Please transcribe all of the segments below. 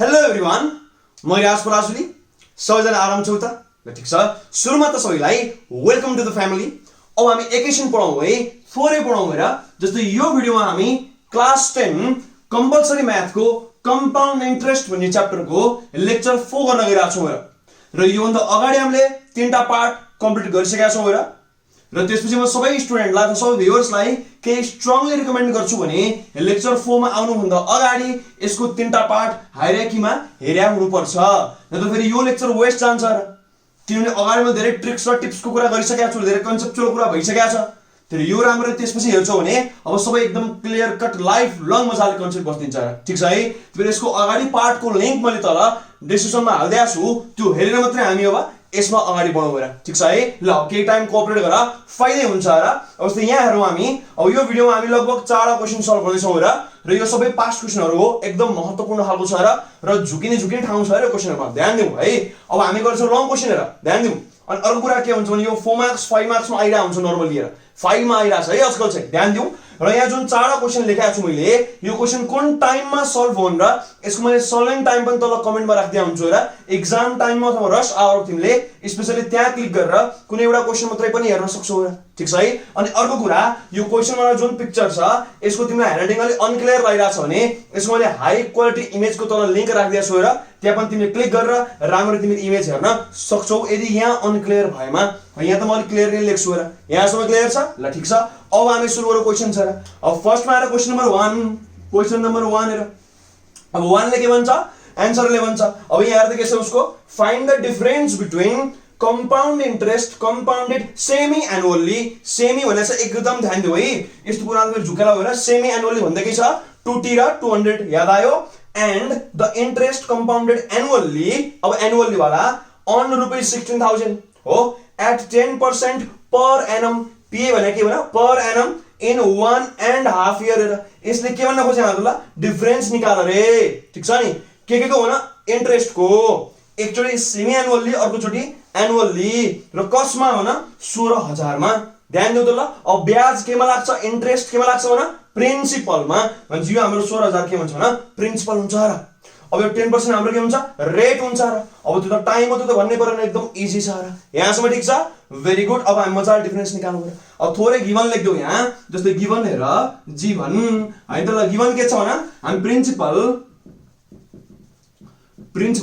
Hello everyone, म राज पराजुली। सबैजना आराम छौ त? ठिक छ। सुरुमा त सबैलाई वेलकम टु द फ्यामिली। अब हामी एकैछिन पढौँ है, थोरै पढौँ हेर। जस्तै यो भिडियोमा हामी क्लास 10 कम्पलसरी म्याथको कम्पाउन्ड इन्ट्रेस्ट भन्ने च्याप्टरको लेक्चर 4 गर्न गइरहेका छौँ हेर। र योभन्दा अगाडि हामीले 3टा पार्ट कम्प्लिट गरिसकेका छौँ हेर। र त्यसपछि म सबै स्टुडेन्टलाई अथवा सबै भ्युअर्सलाई के स्ट्रङली रिकमेन्ड गर्छु भने लेक्चर 4 मा आउनुभन्दा अगाडि यसको 3टा पार्ट हायरार्कीमा हेर्या हुनुपर्छ। नत्र फेरि यो लेक्चर वेस्ट जान्छ र। किनभने अगाडि मैले धेरै ट्रिक्स र टिप्सको कुरा गरिसकेका छु, धेरै कन्सेप्चुअल कुरा भइसकेको छ। तर यो राम्ररी त्यसपछि हेर्छौ भने अब सबै एकदम क्लियर कट लाइफ लङ मजाले कन्सेप्ट बस्दिन्छ र। ठिक छ है। फेरि यसको अगाडि पार्टको लिंक मैले तल डिस्क्रिप्सनमा हाल्दिएको छु, त्यो हेरेर मात्रै हामी अब यसमा अगाडि बढौँ हेर। ठिक छ है। ल केही टाइम कोअपरेट गर, फाइदै हुन्छ र। अब जस्तै यहाँ हेरौँ हामी, अब यो भिडियोमा हामी लगभग 4 क्वेशन सल्भ गर्दैछौँ हेर। र यो सबै पास्ट क्वेशनहरु हो, एकदम महत्त्वपूर्ण खालको छ र झुकिने ठाउँ छ हेर क्वेशनहरुमा, ध्यान दिऊ है। अब हामी गर्छौँ लङ क्वेशन हेर, ध्यान दिऊ। अनि अर्को कुरा के हुन्छ भने यो 4 मार्क्स 5 मार्क्समा आइरा हुन्छ नर्मली हेर। 5 मा आइरा छ है आजकल चाहिँ, ध्यान दिऊ। र यहाँ जुन 4 क्वेशन लेखेको छु मैले, यो क्वेशन कुन टाइममा सल्भ हुन र यसको मैले सल्भिङ टाइम पनि तल कमेन्टमा राख्दिया हुन्छु हेर। एक्जाम टाइममा अथवा रश आवर तिमीले स्पेशली त्यहाँ क्लिक गरेर कुनै एउटा क्वेशन मात्रै पनि हेर्न सक्छौ हेर। ठिक छ है। अनि अर्को कुरा, यो क्वेशनमा जुन पिक्चर छ यसको तिमीलाई ह्यान्डराइटिङ अलि अनक्लियर लागिरहेछ भने यसको मैले हाई क्वालिटी इमेजको तल लिंक राखिदिएको छु हेर। त्यहाँ पनि तिमीले क्लिक गरेर राम्ररी तिमीले इमेज हेर्न सक्छौ। यदि यहाँ अनक्लियर भएमा, यहाँ त म अलि क्लियरली लेख्छु हेर। यहाँसम्म क्लियर छ? ल ठिक छ। अब हामी सुरु गरौँ क्वेशन छ हेर। अब फर्स्टमा आएर क्वेशन नम्बर 1, क्वेशन नम्बर 1 हेर। अब 1 ले के भन्छ? आन्सरले भन्छ। अब यहाँ हेर्दै के छ उसको, find the difference between compound interest compounded semi annually. Semi भनेको चाहिँ एकदम ध्यान दिऊ है, यस्तो कुरा फेरि झुकेला होइन। सेमी एनुअली भन्दा के छ, 2t र 200 याद आयो। And the interest compounded annually, अब एनुअली वाला अन रुपीज 16,000 हो, एट 10% पर एनम। पीए भने के भन, पर एनम इन 1.5 इयर हेर। यसले के भन्न खोजे हामीलाई, डिफरेन्स निकाल रे। ठिक छ नि। के को भन, इन्ट्रेस्टको। एकचोटी सेमी एनुअली, अर्कोचोटी एनुअली। र कसमा भन, 16,000 मा। ध्यान दिऊ त ल। अब ब्याज केमा लाग्छ, इन्ट्रेस्ट केमा लाग्छ भन, प्रिन्सिपलमा। भन्छ यो हाम्रो 16,000 के भन्छ भन, प्रिन्सिपल हुन्छ र। अब यो 10% हाम्रो के हुन्छ, रेट हुन्छ र। अब त्यो त टाइम हो, त्यो त भन्नै परेन, एकदम इजी छ र। यहाँसम्म ठिक छ? Very good. अब हामी मजाले डिफरेन्स निकाल्नु पर्यो। अब थोरै गिभन लेख्दिउँ यहाँ। जस्तै गिभन हेर, जीवन है त। ल गिभन के छ भन, हामी प्रिन्सिपल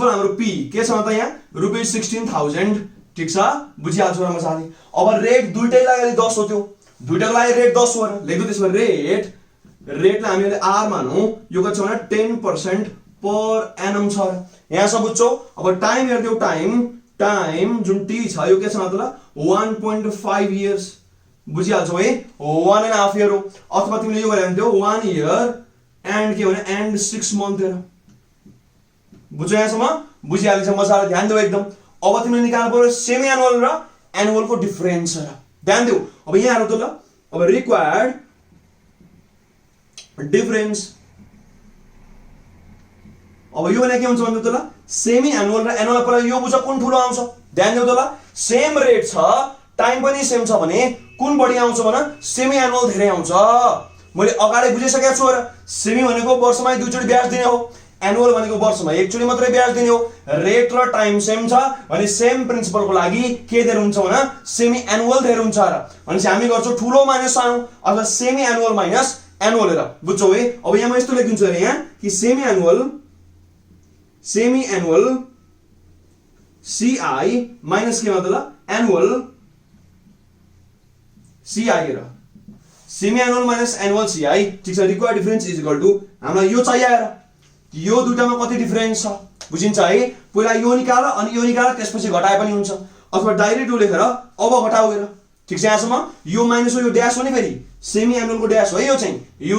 हाम्रो पी के छ त यहाँ, रुपीज 16,000। ठिक छ, बुझिहाल्छु र मजाले। अब रेट दुईटै लागि 10 हो, त्यो दुईटाको लागि रेट 10 हो र। लेख्दो त्यसमा रेटलाई हामीले आर मानौँ। यो के छ भने 10% पर एनम छ र। यहाँसम्म बुझ्छौ? अब टाइम हेर्दियौ, टाइम जुन टी छ यो के छ मतलब 1.5 इयर्स। बुझिहाल्छौ है, 1.5 इयर हो। अथवा तिमीले यो गरे हुन्थ्यो 1 इयर एन्ड के भने एन्ड 6 मन्थ हेर। बुझ्यौ? यहाँसम्म बुझिहालिन्छ मजाले, ध्यान देऊ एकदम। अब तिमीले निकाल्नु पर्यो सेमी एनुअल र एनुअलको डिफरेन्स हेर। ध्यान देऊ। अब यहाँ हेरौ त ल। अब रिक्वायर्ड डिफरेन्स, अब यो भने के हुन्छ भन्नु त ल, सेमी एनुअल र एनुअल पर यो बुझ कुन ठुलो आउँछ। ध्यान दिऊ त ल। सेम रेट छ, टाइम पनि सेम छ भने कुन बढी आउँछ भन, सेमी एनुअल धेरै आउँछ। मैले अगाडि बुझिसकेको छु र। सेमी भनेको वर्षमा दुईचोटी ब्याज दिने हो, एनुअल भनेको वर्षमा एकचोटी मात्रै ब्याज दिने हो। रेट र टाइम सेम छ भने सेम प्रिन्सिपलको लागि के धेरै हुन्छ भन, सेमी एनुअल धेरै हुन्छ र। भनेपछि हामी गर्छौँ ठुलो माइनस सानो अथवा सेमी एनुअल माइनस एनुअल हेर। बुझ्छौ है? अब यहाँ म यस्तो लेखिदिन्छु हेर यहाँ कि सेमी एनुअल सीआई माइनस के मतलब एनुअल सीआई हेर। Semi annual minus annual CI. ठिक छ। Required difference is equal to हामीलाई यो चाहियो हेर, यो दुईटामा कति डिफरेन्स छ बुझिन्छ है। पहिला यो निकाल अनि यो निकाल, त्यसपछि घटाए पनि हुन्छ। अथवा डाइरेक्ट यो लेखेर अब घटाउ हेर। ठिक छ। यहाँसम्म यो माइनस हो, यो ड्यास हो नि, फेरि सेमी एनुअलको ड्यास हो है। यो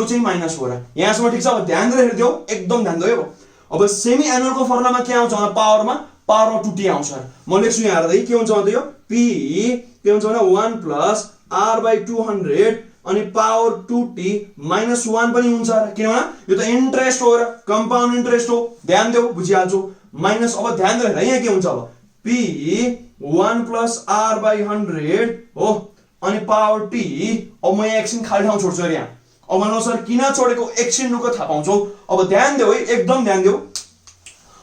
चाहिँ माइनस हो र। यहाँसम्म ठिक छ? अब ध्यान दिएर हेर्दियौ, एकदम ध्यान दियो। अब सेमी एनुअलको फर्मुलामा के आउँछ भने पावरमा 2t आउँछ। म लेख्छु यहाँ हेर्दै के हुन्छ भने यो p के हुन्छ भने 1 प्लस r/200 अनि पावर 2t माइनस 1 पनि हुन्छ र। किनभने यो त इन्ट्रेस्ट हो र, कम्पाउन्ड इन्ट्रेस्ट हो। ध्यान देऊ, बुझिहाल्छु। माइनस, अब ध्यान दिएर यहाँ के हुन्छ, अब p 1 प्लस r/100 हो अनि पावर t। अब म यहाँ एकछिन खाली ठाउँ छोड्छु अरे यहाँ। अब भन्नु सर किन छोडेको, एकछिन रुक थाहा पाउँछौ। अब ध्यान देऊ है, एकदम ध्यान देऊ।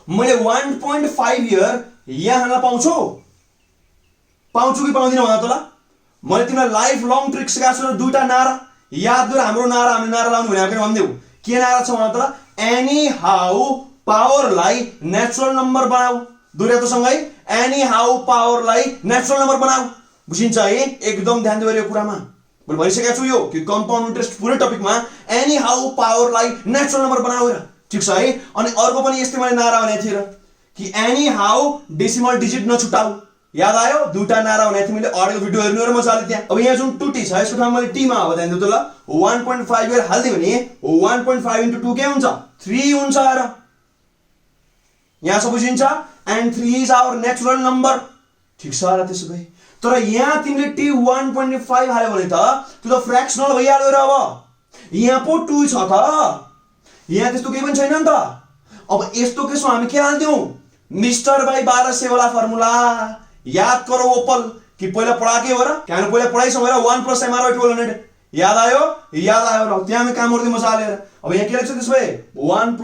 मैले 1.5 इयर यहाँ हाल्न पाउँछु कि पाउँदिन भन त ल। मैले तिमीलाई लाइफ लङ ट्रिक सिकाएको छु र दुईटा नारा याद गर। हाम्रो नारा हामीले नारा लाउनु भनेको किन भनिदेऊ। के नारा छ भन त ल। एनी हाउ पावरलाई नेचुरल नम्बर बनाऊ। दुईटा त सँगै एनी हाउ पावरलाई नेचुरल नम्बर बनाऊ। बुझिन्छ है। एकदम ध्यान दिएर यो कुरामा मैले भनिसकेको छु यो कि कम्पाउन्ड इन्ट्रेस्ट पुरै टपिकमा एनी हाउ पावरलाई नेचुरल नम्बर बनाऊ र। ठीक छ है। अनि अर्को पनि यस्तै मैले नारा भनेको थिएँ र कि एनी हाउ डेसिमल डिजिट नछुटाऊ। याद आयो। दुईटा नारा भने तिमीले अडियो भिडियो हेर्नु र मजाले त्यहाँ। अब यहाँ जुन 2t छ यसको ठाउँमा मैले t मा अब ध्यान दिनु त ल। 1.5 इयर हाल्दिए भने 1.5 into 2 के हुन्छ 3 हुन्छ र। यहाँ सब बुझिन्छ। And 3 is our natural number. ठीक छ र। त्यसो भए तर यहाँ तिमीले t 1.5 हाल्यो भने त त्यो त फ्र्याक्सनल भइहाल्यो र। अब यहाँ पो 2 छ त। यहाँ त्यस्तो केही पनि छैन नि त। अब यस्तो केसमा हामी के हाल्दियौ मिस्टर बाई 1200 वाला फर्मुला याद करो ओपल कि पहिला पढाके हो र। किनभने पहिला पढाइसक्यो र 1 + mr/1200 याद आयो र। त्यहाँ हामी काम गर्दै मजा हालेर। अब यहाँ के लेख्छ त्यसो भए 1 +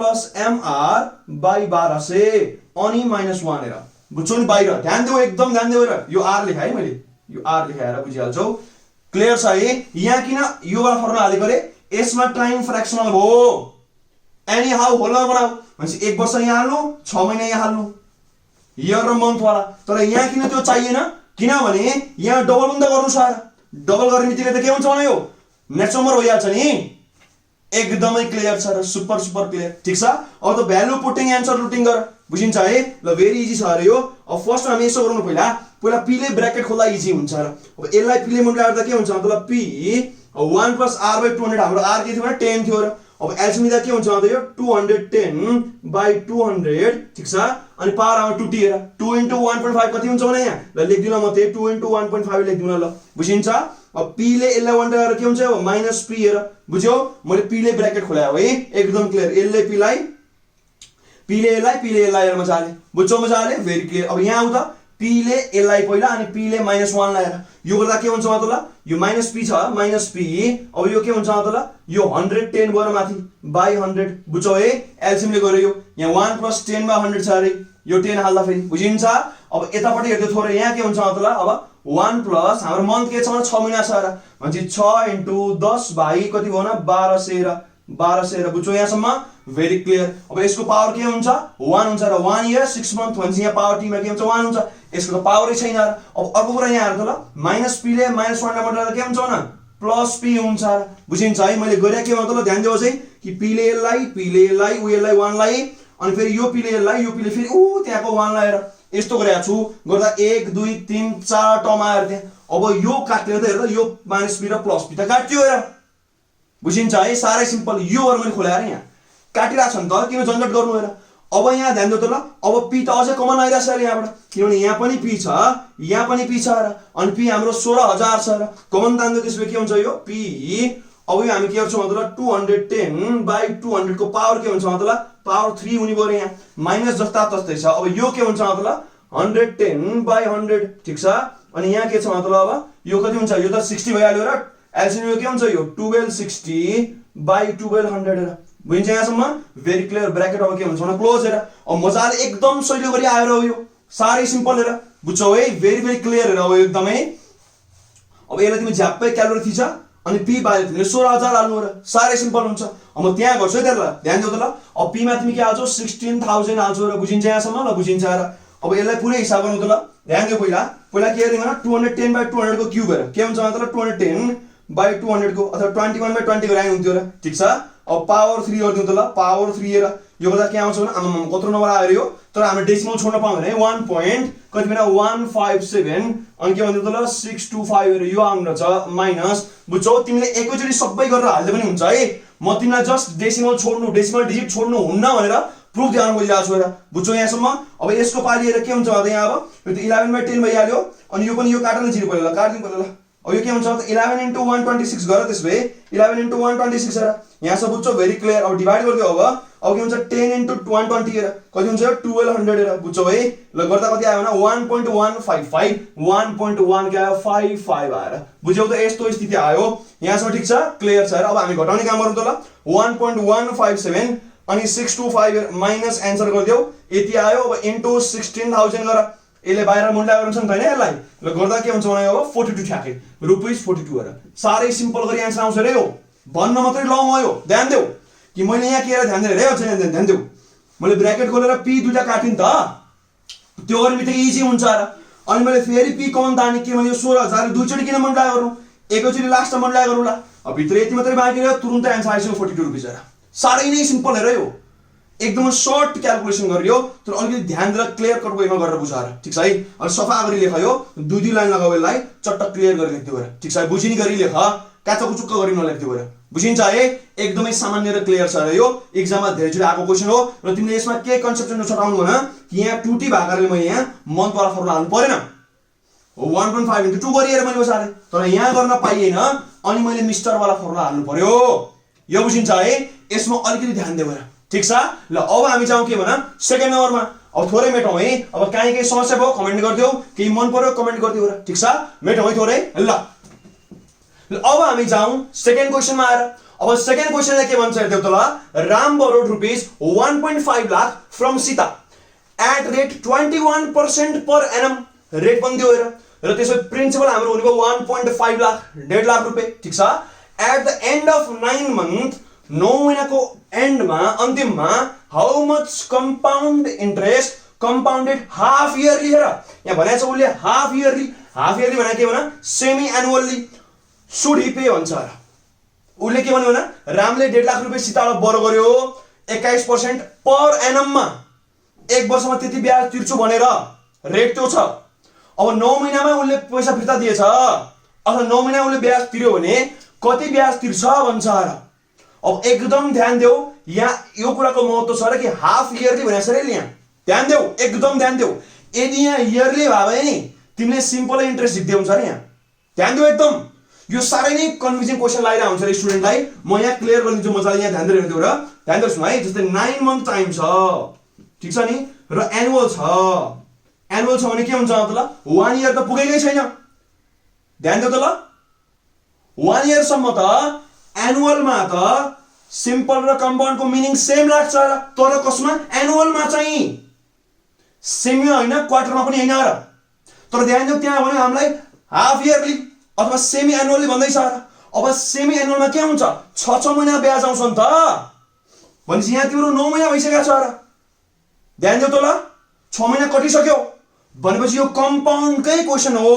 mr/1200 अनि -1 हेर। बुझ्छौ नि बाहिर ध्यान देऊ एकदम ध्यान देऊ र। यो r लेखाए मैले यो r लेखाएर बुझिहाल्छौ। क्लियर छ है। यहाँ किन यो वाला फर्मुला हालेको रे यसमा टाइम फ्र्याक्सनल हो। एनी हाउ होल नम्बर बनाऊ भनेपछि 1 वर्ष यहाँ हाल्नु 6 महिना यहाँ हाल्नु इयर र मन्थ वाला। तर यहाँ किन त्यो चाहिएन किनभने यहाँ डबल पनि त गर्नु छ र। डबल गर्ने बित्तिकै त के हुन्छ भने यो नेक्स्ट नम्बर भइहाल्छ नि। एकदमै क्लियर छ र। Super clear. ठीक छ। अब त भ्यालु पुटिङ एन्सर रुटिङ गर। बुझिन्छ है। ल भेरी इजी छ र यो। अब फर्स्ट हामी यसो गर्नु पहिला p ले ब्र्याकेट खोल्दा इजी हुन्छ र। अब यसलाई p ले मल्टिप्लाई गर्दा के हुन्छ मतलब p 1 + r/200 हाम्रो r के थियो भने 10 थियो र। अब एलसीएम लिँदा के हुन्छ भन्दा यो 210/200 ठीक छ। अनि पावर आमा 2t हेर 2 * 1.5 कति हुन्छ भने यहाँ ल लेख्दिन म त्यही 2 * 1.5 लेख्दिन ल। बुझिन्छ। अब p ले यसलाई 1 गरेर के हुन्छ -p हेर। बुझ्यौ मैले p ले ब्र्याकेट खोलायो है। एकदम क्लियर। यसले p ले यसलाई हेर मजाले। बुझ्छौ मजाले भेरी क्लियर। अब यहाँ आउँदा p ले यसलाई पहिला अनि p ले -1 लगाएर यो गर्दा के हुन्छ मतलब यो -p छ -p। अब यो के हुन्छ मतलब यो 110 गएर माथि बाइ 100 बुझ्छौ है। एलसीएम ले गरे यो यहाँ 1 + 10/100 छ अरे यो 10 हाल्दा फेरि बुझिन्छ। अब यतापट्टि हेर्दै थोरै यहाँ के हुन्छ मतलब अब 1 + हाम्रो मन्थ के छ भने 6 महिना छ र भनेपछि 6 * 10/कति भयो न 1200 र। बुझ्छौ यहाँसम्म भेरी क्लियर। अब यसको पावर के हुन्छ 1 हुन्छ र 1 इयर 6 मन्थ भनेपछि यहाँ पावर टी मा के हुन्छ 1 हुन्छ। यसको त पावरै छैन र। अब अर्को कुरा यहाँ हेर्नु त ल -p ले -1 नम्बर के हुन्छ न +p हुन्छ र। बुझिन्छ है। मैले गरे के मतलब ध्यान दिनुहोस् है कि p ले यसलाई उ यसलाई 1 लाई अनि फेरि यो p ले यसलाई यो p ले फेरि उ त्यहाँको 1 लाएर यस्तो गरेको छु गर्दा 1 2 3 4 टर्म आएर त्यहाँ। अब यो काट्ने त हेर्दा यो -p र +p त काट्यो हेर। बुझिन्छ है। साह्रै सिम्पल। यो गर मैले खोलाएर यहाँ काटिरा छ नि त किन झन्झट गर्नु हेर। अब यहाँ ध्यान दिनु त ल। अब p त अझै कमन आइराछ र यहाँबाट किनभने यहाँ पनि p छ यहाँ पनि p छ र अनि p हाम्रो 16000 छ र कमन ध्यान दिनु। त्यसपछि के हुन्छ यो p अब यो हामी के गर्छौँ मतलब 210/200 को पावर के हुन्छ मतलब पावर 3 हुने भयो यहाँ माइनस जस्ता तस्तै छ। अब यो के हुन्छ मतलब 110/100 ठीक छ। अनि यहाँ के छ मतलब अब यो कति हुन्छ यो त 60 भइहाल्यो र। एलसीएम यो के हुन्छ यो 1260/1200 हेर। बुझिन्छ यहाँसम्म भेरी क्लियर। ब्र्याकेट अब के हुन्छ भने क्लोज हेर। अब मजाले एकदम सजिलो गरी आएर यो साह्रै सिम्पल हेर। बुझ्छौ है। भेरी क्लियर हेर। अब एकदमै अब यसलाई तिमी झ्याप्पै क्यालोरी थिच अनि p बाले तिमीले 16000 हाल्नु र साह्रै सिम्पल हुन्छ। अब म त्यहाँ गर्छु है त्यसलाई ध्यान दिउ त ल। अब p मा तिमी के हाल्छौ 16000 हाल्छौ र। बुझिन्छ यहाँसम्म ल। बुझिन्छ र। अब यसलाई पुरै हिसाब गर्नु त ल। ध्यान दिउ पहिला के हेर्नु न 210/200 को क्युब हेर के हुन्छ मतलब 210/200 को अथवा 21/20 गराइ हुन्थ्यो र। ठीक छ। अब पावर 3 गरिदिउँ त ल। पावर 3 हेर यो गर्दा के आउँछ भने आमामा कत्रो नम्बर आयो यो। तर हामीले डेसिमल छोड्न पाउँदैन है 1.157 अनि के भन्दिउँ त ल 625 हेर यो आउनु छ माइनस। बुझ्छौ तिमीले एकैचोटी सबै गरेर हाल्दै पनि हुन्छ है। म तिमीलाई जस्ट डेसिमल डिजिट छोड्नु हुन्न भनेर प्रुफ देखाउन खोजिरहेको छु हेर। बुझ्छौ यहाँसम्म। अब यसको पालि हेर के हुन्छ भन्दा यहाँ अब यो त 11/10 भइहाल्यो अनि यो पनि यो काट्न जिरो पहिला ल काट्दिउँ पहिला ल। अब यो के हुन्छ त 11 * 126 गर त्यसो भए 11 * 126 हेर यहाँ सब बुझ्छौ भेरी क्लियर। अब डिभाइड गरिदियो अब के हुन्छ 10 * 120 हेर कति हुन्छ 1200 हेर। बुझ्छौ है। ल गर्दा कति आयो भने 1.155 1.1 के आयो 55 आएर। बुझ्यौ त यस्तो स्थिति आयो यहाँसम्म। ठीक छ क्लियर छ। अब हामी घटाउने काम गरौँ त ल। 1.157 अनि 625 माइनस एन्सर गरिदेऊ यति आयो। अब इन्टु 16,000 गर यसले बाहिर मुल्य गर्नु छ नि त हैन यसलाई ल गर्दा के हुन्छ भने अब 42 ठ्याके रुपैयाँ 42 गर सारै सिम्पल गरी एन्सर आउँछ रे हो भन्न मात्रै लङ हो यो ध्यान देऊ कि मैले यहाँ के ध्यान दिएर रे ध्यान देऊ मैले ब्र्याकेट खोलेर p दुईटा काटिन त त्यो गर्ने बित्तिकै इजी हुन्छ र अनि मैले फेरि p कमन ताने के भने यो 16,000 दुईचोटी किन मल्टिप्लाई गर्नु एकैचोटी लास्टमा मल्टिप्लाई गरौँला अब भित्र यति मात्रै बाँकी रह्यो तुरुन्तै एन्सर आइसक्यो 42 रुपैयाँ जरा सारै नै सिम्पल हेर यो एकदम सर्ट क्याल्कुलेसन गरियो तर अलिकति ध्यान दिएर क्लियर कट वेमा गरेर बुझाएर ठीक छ है अनि सफा गरी लेख यो दुई दुई लाइन लगाऊ यसलाई चट्ट क्लियर गरी लेख्दियो गरे ठीक छ बुझिनी गरी लेख काचकुचुक्क गरी नलेख्दियो गरे बुझिन्छ है एकदमै सामान्य र क्लियर छ र यो एक्जाममा धेरैचोटि आएको क्वेशन हो र तिमीले यसमा के कन्सेप्ट छटाउनु भन कि यहाँ 2t भागले मैले यहाँ मन्थ वाला फर्मुला हाल्नु परेन 1.5 into 2 गरिएर मैले बसाले तर यहाँ गर्न पाइएन अनि मैले मिस्टर वाला फर्मुला हाल्नु पर्यो यो बुझिन्छ है यसमा अलिकति ध्यान देऊ ठीक छ ल अब हामी जाउँ के भन सेकेन्ड नम्बरमा अब थोरै मेटौँ है अब काहीँ समस्या भयो कमेन्ट गरिदेऊ केही मन पर्यो कमेन्ट गरिदेऊ र ठीक छ मेटौँ है थोरै ल अब हामी जाउँ सेकेन्ड क्वेशनमा आएर अब सेकेन्ड क्वेशनले के भन्छ हेर्देऊ त ल Ram borrowed rupees 1.5 lakh from Sita at rate 21% per annum rate पनि दियो हेर र त्यसो प्रिन्सिपल हाम्रो हुने भयो 1.5 लाख 1.5 लाख रुपैयाँ ठीक छ at the end of 9 month 9 महिनाको एन्डमा अन्तिममा how much compound interest compounded half yearly हेर यहाँ भनेको छ उले हाफ इयरली भने के भन semi annually should he pay भन्छ र उले के भन्यो भने रामले 1.5 लाख रुपैयाँ सीतालाई बरो गर्यो 21% पर एनममा एक वर्षमा त्यति ब्याज तिर्छु भनेर रेट त्यो छ अब 9 महिनामा उले पैसा फिर्ता दिएछ अथवा 9 महिना उले ब्याज तिर्यो भने कति ब्याज तिर्छ भन्छ र अब एकदम ध्यान देऊ यहाँ यो कुराको महत्व छ र कि हाफ इयरली भनेको छ रे यहाँ ध्यान देऊ एकदम ध्यान देऊ यदि यहाँ इयरली भयो भने नि तिमीले सिम्पल इन्ट्रेस्ट झिक्दै हुन्छ रे यहाँ ध्यान देऊ एकदम यो सारै नै कन्फ्युजिङ क्वेशन लागिरा हुन्छ रे स्टुडेन्टलाई म यहाँ क्लियर गरिदिन्छु मजाले यहाँ ध्यान दिएर हेर्दिउ र ध्यान दिनुहोस् न है जस्तै 9 मन्थ टाइम छ ठीक छ नि र एनुअल छ भने के हुन्छ मतलब 1 इयर त पुगेकै छैन ध्यान दिउ त ल 1 इयर सम्म त एनुअलमा त सिम्पल र कम्पाउन्डको मिनिङ सेम लाग्छ र तर कसमा एनुअलमा चाहिँ सेमी हैन क्वार्टरमा पनि हैन र तर ध्यान दिउ त्यहाँ भने हामीलाई हाफ इयरली अथवा सेमी एनुअली भन्दैछ र अब सेमी एनुअलमा के हुन्छ 6 महिना ब्याज आउँछ नि त भनेपछि यहाँ तिम्रो 9 महिना भइसकेको छ र ध्यान दिउ त ल 6 महिना कटिसक्यो भनेपछि यो कम्पाउन्डकै क्वेशन हो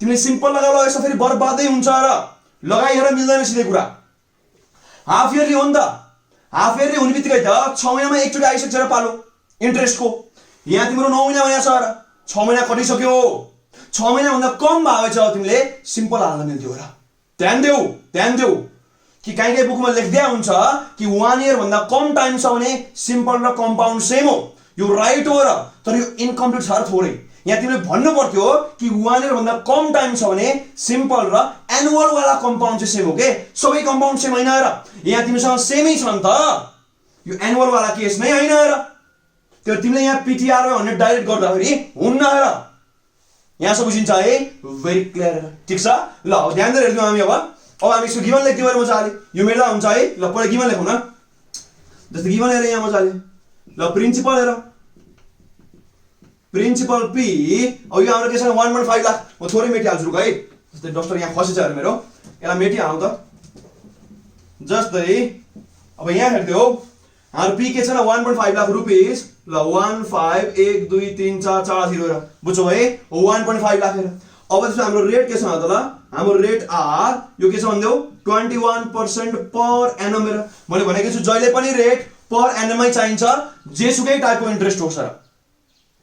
तिमीले सिम्पल लगाउला यसो फेरि बर्बादै हुन्छ र लगाइएर मिल्दैन सिधै कुरा हाफ इयरली हो नि त हाफ इयरली हुने बित्तिकै त 6 महिनामा एकचोटि आइसक्छ र पालो इन्ट्रेस्टको यहाँ तिम्रो 9 महिना भनेको छ र 6 महिना कटिसक्यो 6 महिना भन्दा कम भएछ तिमीले सिम्पल हाल्न मिल्थ्यो र ध्यान देऊ कि काहीँ बुकमा लेख्दै हुन्छ कि 1 इयर भन्दा कम टाइम छ भने सिम्पल र कम्पाउन्ड सेम हो यो राइट हो र तर यो इनकम्प्लिट छ र थोरै यहाँ तिमीले भन्नु पर्थ्यो कि 1 इयर भन्दा कम टाइम छ भने सिम्पल र एनुअल वाला कम्पाउन्ड चाहिँ सेम हो के सबै कम्पाउन्ड सेम हैन र यहाँ तिमीसँग सेमै छ नि त यो एनुअल वाला केस नै हैन र त्यो तिमीले यहाँ पीटीआर भन्ने डाइरेक्ट गर्दाखेरि हुन्न र यहाँ सब बुझिन्छ है भेरी क्लियर ठीक छ ल अब ध्यान दिएर हेर्दियौ हामी अब हामी यसो गिभन लेख्दियौ र मजाले यो मेर्दा हुन्छ है ल पहिला गिभन लेखौँ न जस्तो गिभन हेर यहाँ मजाले ल प्रिन्सिपल हेर प्रिन्सिपल p अब यो हाम्रो के छ 1.5 लाख म थोरै मेटिहाल्छु रुक है जस्तै डक्टर यहाँ खसेछ हेर मेरो यसलाई मेटिहालौँ त जस्तै अब यहाँ हेर्दियौ हाम्रो p के छ न 1.5 लाख रुपीस ल 1 5 1 2 3 4 4 0 र बुझ्यौ है 1.5 लाख हेर अब त्यसो हाम्रो रेट के छ त ल हाम्रो रेट आर यो के छ भन्देऊ 21% पर एनम हेर मैले भनेको छु जहिले पनि रेट पर एनममै चाहिन्छ जेसुकै टाइपको इन्ट्रेस्ट होस् र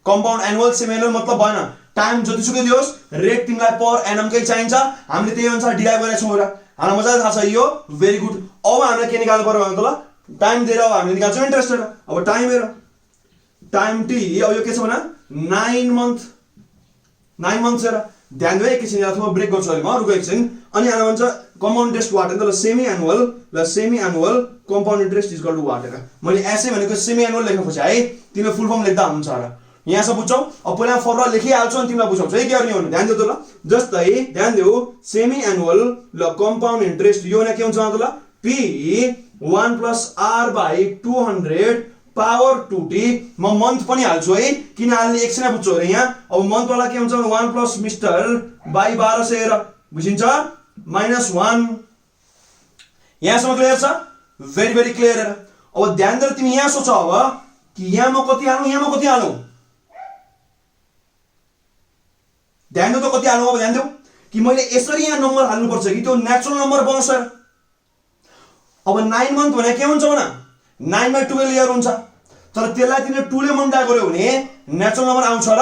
कम्पाउन्ड एनुअल सेमी एनुअल मतलब भएन टाइम जतिसुकै दियोस् रेट तिमीलाई पर एनमकै चाहिन्छ हामीले त्यही अनुसार डिराइभ गरेका छौँ र हामीलाई मजाले थाहा छ यो भेरी गुड अब हामीले के निकाल्नु पर्यो भने त ल टाइम दिएर अब हामीले निकाल्छौँ इन्ट्रेस्ट हेर अब टाइम हेर टाइम टी अब यो के छ भने 9 मन्थ हेर ध्यान दिए एकछिन अथवा ब्रेक गर्छु अहिले म रुक एकछिन अनि आमा भन्छ कम्पाउन्ड इन्ट्रेस्ट वाट त ल semi annual compound interest is equal to what हेर मैले एसए भनेको सेमी एनुअल लेख्न खोजे है तिमीले फुल फर्म लेख्दा हुन्छ र यहाँ सब बुझ्छौ अब पहिला फर्मुला लेखिहाल्छु अनि तिमीलाई बुझाउँछु है के गर्ने हो ध्यान दिउ त ल जस्तै ध्यान दिउ सेमी एनुअल ल कम्पाउन्ड इन्ट्रेस्ट यो ने के हुन्छ त ल p 1 plus r by 200 power 2t। म मन्थ पनि हाल्छु है, किन हाल्ने एकछिन बुझ्छु अरे यहाँ। अब मन्थ वाला के हुन्छ 1 प्लस मिस्टर बाई 1200 र बुझिन्छ -1। यहाँसम्म क्लियर छ? Very very clear. अब ध्यान दिएर तिमी यहाँ सोच अब कि यहाँ म कति हालौं, यहाँ म कति हालौं। ध्यान दिउ त कति हालौं। अब ध्यान दिउ कि मैले यसरी यहाँ नम्बर हाल्नु पर्छ कि त्यो नेचुरल नम्बर बनाउँछ। अब 9 मन्थ भने के हुन्छ भन, 9/12 इयर हुन्छ। तर त्यसलाई तिमीले 2 ले मल्टिप्लाई गर्यो भने नेचुरल नम्बर आउँछ र।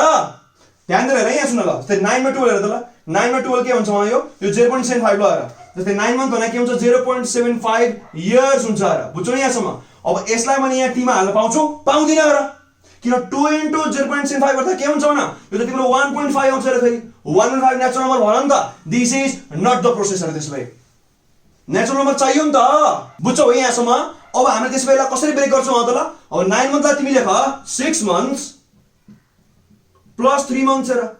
ध्यान दिएर यहाँ सुन ल, जस्तै 9/12 हेर त ल, 9/12 के हुन्छ भने यो 0.75 ल हेर। जस्तै 9 मन्थ भने के हुन्छ 0.75 इयर्स हुन्छ र। बुझ्यौ यहाँसम्म? अब यसलाई मैले यहाँ टी मा हाल्न पाउँछु, पाउँदिन र। किन 2 * 0.75 गर्दा के हुन्छ भन, यो त तिम्रो 1.5 आउँछ र। फेरि 1.5 नेचुरल नम्बर भन नि त। This is not the process र। त्यसै नेचुरल नम्बर चाहियो नि त। बुझ्छौ है यहाँसम्म? अब हामीले त्यसै बेला कसरी ब्रेक गर्छौँ त ल। अब 9 मन्थलाई तिमी लेख 6 मन्थ्स प्लस 3 मन्थ्स र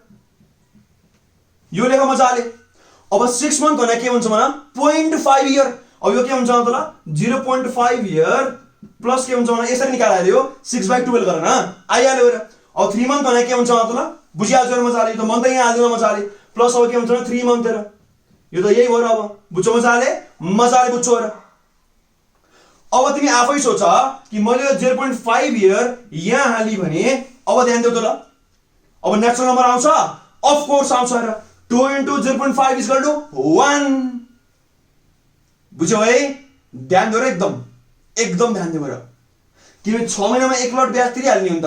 यो लेख मजाले। अब 6 मन्थ भने के हुन्छ भन 0.5 इयर। अब यो के हुन्छ त ल 0.5 इयर प्लस के हुन्छ भने यसरी निकालिहाल्यो 6/12 गरेर आइहाल्यो र। अब 3 मन्थ भने के हुन्छ त ल बुझिहाल्छौ मजाले। यो त मन्थ यहाँ हाल्दिनु मजाले। प्लस अब के हुन्छ भने 3 मन्थ र यो त यही भयो र। अब बुझ्छौ मजाले, मजाले बुझ्छौ र। अब तिमी आफै सोच कि मैले 0.5 इयर यहाँ हाली भने अब ध्यान दिउ त ल। अब नेचुरल नम्बर आउँछ, अफ कोर्स आउँछ र। 2 * 0.5 = 1। बुझ्यौ है? ध्यान दिउ र, एकदम ध्यान दिउ र। तिमी 6 महिनामा एक लट ब्याज तिरिहाल्ने हो नि त।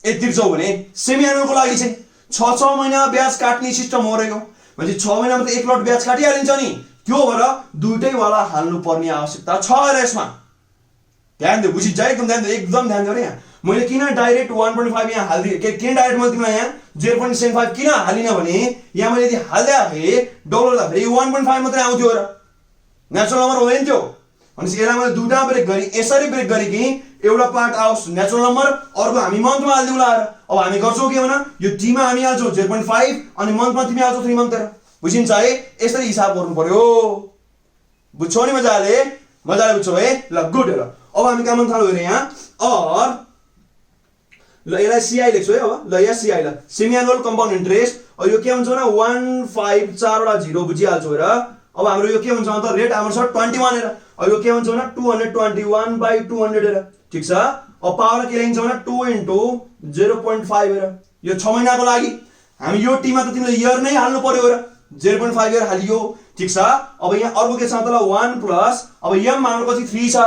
यति तिर्छौ भने सेमी एनुअलको लागि चाहिँ 6 महिना ब्याज काट्ने सिस्टम हो र यो। भने 6 महिनामा त एक लट ब्याज काटिहालिन्छ नि। त्यो भएर दुईटै वाला हाल्नु पर्ने आवश्यकता छ र यसमा। ध्यान दिउ, बुझिन्छ? एकदम ध्यान दिउ र। यहाँ मैले किन डाइरेक्ट 1.5 यहाँ हाल्दिए, किन डाइरेक्ट मैले तिमीलाई यहाँ 0.75 किन हालिन भने यहाँ मैले यदि हाल्दाखेरि डबल 1.5 मात्रै आउँथ्यो र। नेचुरल नम्बर हुँदैन थियो। भनेपछि यसलाई मैले दुईटा ब्रेक गरी यसरी ब्रेक गरे कि एउटा पार्ट आओस् नेचुरल नम्बर, अर्को हामी मन्थमा हाल्दिउला र। अब हामी गर्छौँ के भन, यो टी मा हामी हाल्छौँ 0.5 अनि मन्थमा तिमी हाल्छौ 3 मन्थ र। बुझिन्छ है? यसरी हिसाब गर्नु पर्यो। बुझ्छौ नि मजाले? मजाले बुझ्छौ है? ल गुड। र अब हामी काम गर्न थाल्यौ हेर यहाँ। और ल यसलाई सीआई लेख्छु है। अब ल यहाँ सीआई ल सेमी एनुअल कम्पाउन्ड इन्ट्रेस्ट। अब यो के हुन्छ भने 1.5 4 वटा 0 बुझिहाल्छौ हेर। अब हाम्रो यो के हुन्छ त रेट हाम्रो छ 21 हेर। अब यो के हुन्छ भने 221/200 हेर। ठीक छ? अब पावर के लेखिन्छ भने 2 * 0.5 हेर। यो 6 महिनाको लागि हामी यो टी मा त तिमीले इयर नै हाल्नु पर्यो हेर। 0.5 इयर हालियो। ठीक छ? अब यहाँ अर्को के छ त ल 1 प्लस अब यम हाम्रो कति 3 छ र।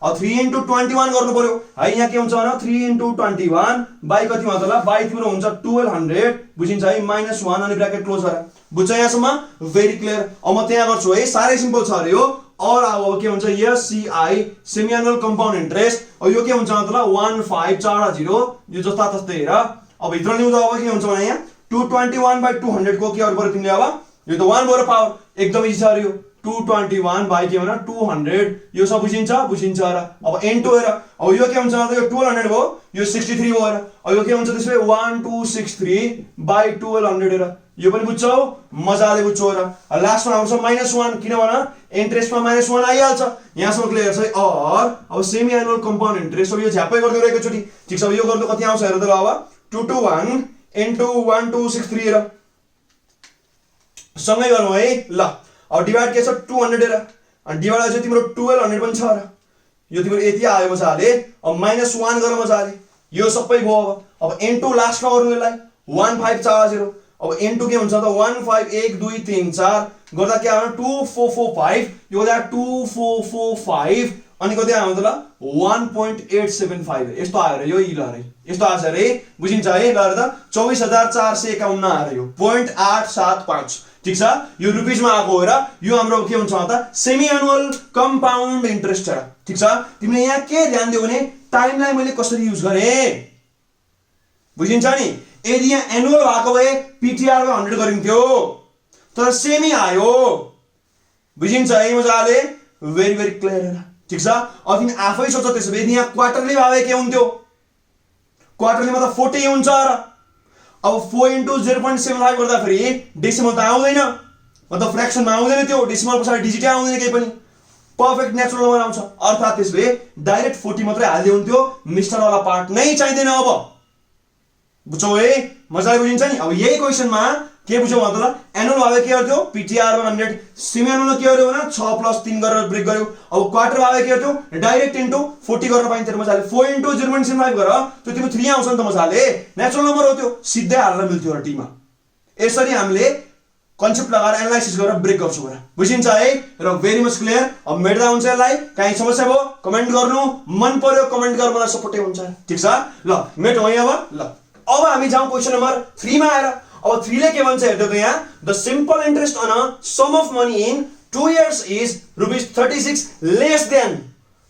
अब 3 * 21 गर्नु पर्यो है। यहाँ के हुन्छ भने 3 * 21 बाइ कति हुन्छ ल, बाइ तिम्रो हुन्छ 1200। बुझिन्छ है? -1 अनि ब्र्याकेट क्लोज गर। बुझ्छ यहाँसम्म? Very clear. अब म त्यहाँ गर्छु है, साह्रै सिम्पल छ अरे यो। और अब के हुन्छ SCI semi annual compound interest. अब यो के हुन्छ त ल 1.5 4 0 यो जस्ता तस्तै हेर। अब भित्र ल्याउँदा अब के हुन्छ भने यहाँ 221/200 को के गर्नु पर्यो तिमीले। अब यो त 1 भयो पावर, एकदम इजी छ अरे यो। 221 बाइ के भने 200 यो सब बुझिन्छ र। अब n2 हेर। अब यो के हुन्छ त यो 1200 भयो, यो 63 भयो हेर। अब यो के हुन्छ त्यसै 1263/1200 हेर। यो पनि बुझ्छौ? मजाले बुझ्छौ र। लास्टमा आउँछ -1 किनभने इन्ट्रेस्टमा -1 आइहाल्छ। यहाँसम्म क्लियर छ है? और अब सेमी एनुअल कम्पाउन्ड इन्ट्रेस्ट। अब यो झ्याप्पै गर्दै रहेको चोटी। ठीक छ? अब यो गर्दा कति आउँछ हेर त ल। अब 221 * 1263 हेर। सँगै गरौँ है ल। अब डिभाइड के छ 200 हेर। अनि डिभाइड चाहिँ तिम्रो 1200 पनि छ र। यो तिम्रो यति आयो मजाले। अब -1 गर मजाले। यो सबै भयो। अब n2 लास्टमा गरौँ यसलाई 1540। अब n2 के हुन्छ त 15 1 2 3 4 गर्दा के आयो 2445। यो गर्दा 2445 अनि कति आयो त ल 1.875 यस्तो आयो यो इ ल रे। यस्तो आछ रे। बुझिन्छ है? ल र त 24451 आयो यो 0.875। ठीक छ? यो रुपीजमा आएको हो र। यो हाम्रो के हुन्छ त सेमी एनुअल कम्पाउन्ड इन्ट्रेस्ट छ। ठीक छ? तिमीले यहाँ के ध्यान दियौ भने टाइमलाई मैले कसरी युज गरे। बुझिन्छ नि? यदि यहाँ एनुअल भएको भए पीटीआर 100 गरिन्थ्यो, तर सेमी आयो। बुझिन्छ है मजाले? भेरी भेरी क्लियर हेर। ठीक छ? अब तिमी आफै सोच त्यसो भए यदि यहाँ क्वार्टरली भए के हुन्थ्यो? क्वार्टरलीमा त 40 हुन्छ र। अब 4 * 0.75 गर्दाखेरि डेसिमल त आउँदैन, मतलब फ्र्याक्सनमा आउँदैन। त्यो डेसिमल पछाडि डिजिटै आउँदैन केही पनि। पर्फेक्ट नेचुरल नम्बर आउँछ अर्थात् त्यसले डाइरेक्ट 40 मात्रै हाल्दै हुन्थ्यो मिस्टर वाला पार्ट नै चाहिँदैन अब बुझ्यौ है मजाले बुझिन्छ नि अब यही क्वेशनमा के बुझ्यौ मतलब एनुअल भावे के गर्थ्यो पीटीआर 100 सेमी एनुअल के गर्यो भने 6 + 3 गरेर ब्रेक गर्यो अब क्वार्टर भावे के गर्थ्यो डाइरेक्ट इन्टु 40 गर्न पाइन्थ्यो मजाले 4 * 0.75 गर त्यो तिम्रो 3 आउँछ नि त मजाले नेचुरल नम्बर हो त्यो सिधै हालेर मिल्थ्यो र टीमा यसरी हामीले कन्सेप्ट लगाएर एनालाइसिस गरेर ब्रेक गर्छौं र बुझिन्छ है र भेरी मच क्लियर अब मेट्दा हुन्छ यसलाई काई समस्या भयो कमेन्ट गर्नु मन पर्यो कमेन्ट गर मलाई सपोर्टै हुन्छ ठीक छ ल मेटौ है अब हामी जाउँ क्वेशन नम्बर 3 मा आएर अब 3 ले के भन्छ हेर्दै त यहाँ the simple interest on a sum of money in 2 years is ₹36 less than